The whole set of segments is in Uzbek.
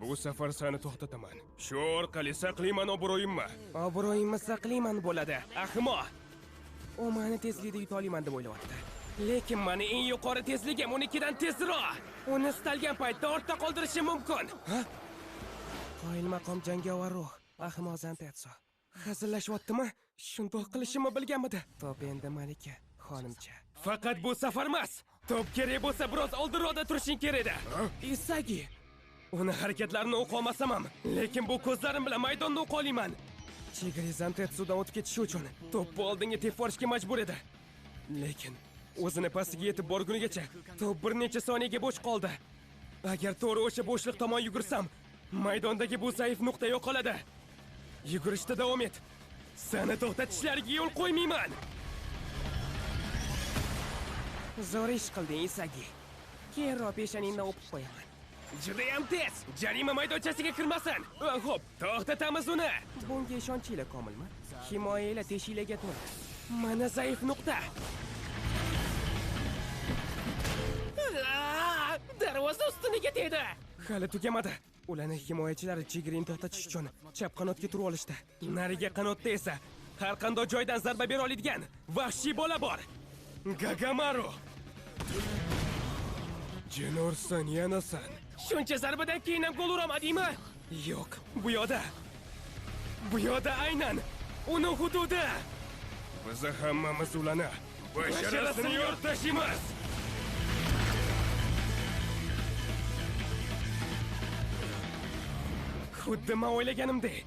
Bu safar seni to'xtataman. Shu orqali saqlayman obro'yimni. Obro'yimni saqlayman bo'ladi. Ahmoq. U meni tezlikda yuta olaman deb o'ylayapti. Lekin meni eng yuqori tezligim unikidan tezroq. Uni istalgan paytda ortda qoldirishi mumkin. Qoyil maqom jangovar ruh. Ahmoq Zantetso. Hazillashyaptimi? Shundoq qilishimni bilganmidi? Top endi malika, xonimcha. Faqat bu safar emas. Top kerak bo'lsa biroz oldinroqda turishing kerak edi. Isagi. Uni harakatlarini o'qa olmasam ham, lekin bu ko'zlarim bilan maydonni o'qa olaman. Chigri Zantetsudan o'tib ketishi uchun to'pni oldinga tepib olishga majbur edi. Lekin o'zini pastiga yetib borgunigacha to'p bir necha soniyaga bo'sh qoldi. Agar to'g'ri o'sha bo'shliq tomon yugursam, maydondagi bu zaif nuqta yo'qoladi. Yugurishda davom et. Seni to'xtatishlariga yo'l qo'ymayman. Zo'r ish qilding, Isagi. Keyinroq peshaningni o'pib qo'yaman. Judayam tez. Jarima maydonchasiga kirmasin. Xo'p, to'xtatamiz uni. Bunga ishonchinglar komilmi? Himoyanglar teshiklarga to'la. Mana zaif nuqta. Darvoza ustuniga tegdi. Hali tugamadi. Ularning himoyachilari Chigrini to'xtatish uchun chap qanotga turib olishdi. Nariga qanotda esa har qanday joydan zarba bera oladigan vahshiy bola bor. Gagamaru. Jinorsan yanasan. Shuncha zarbadan keyin ham gol uramadingmi? Yo'q, bu yoqda. Bu yoqda aynan uni hududi. Biz hammamiz ularni basharasini yorib tashlaymiz. Xuddi men o'ylaganimdek.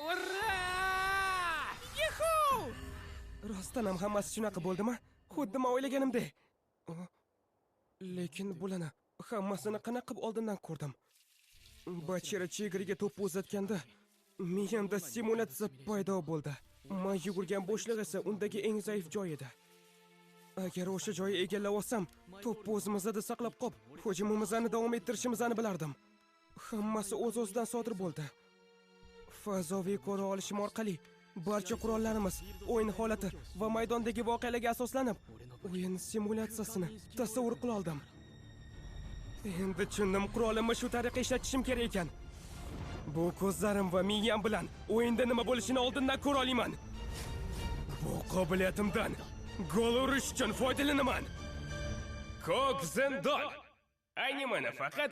Ura! Yuhu! Rostdan ham hammasi shunaqa bo'ldimi? Xuddi men o'ylaganimdek. Lekin bularni hammasini qanaqa qilib oldindan ko'rdim. Bachira Chigriga to'p uzatganda miyamda simulyatsiya paydo bo'ldi. Men yugurgan bo'shliq esa undagi eng zaif joy edi. Agar o'sha joyni egallab olsam, to'pni o'zimizda saqlab qolib, hujumimizni davom ettirishimizni bilardim. Hammasi o'z-o'zidan sodir bo'ldi. Fazoviy ko'ra olishim orqali barcha qurollarimiz, o'yin holati va maydondagi voqealarga asoslanib, o'yin simulyatsiyasini tasavvur qila oldim. Endi tushundim, qurolimni shu tariqa ishlatishim kerak ekan. Bu ko'zlarim va miyam bilan o'yinda nima bo'lishini oldindan ko'ra olaman. Bu qobiliyatimdan gol urish uchun foydalanaman. Ko'k zindon. Ayni mana faqat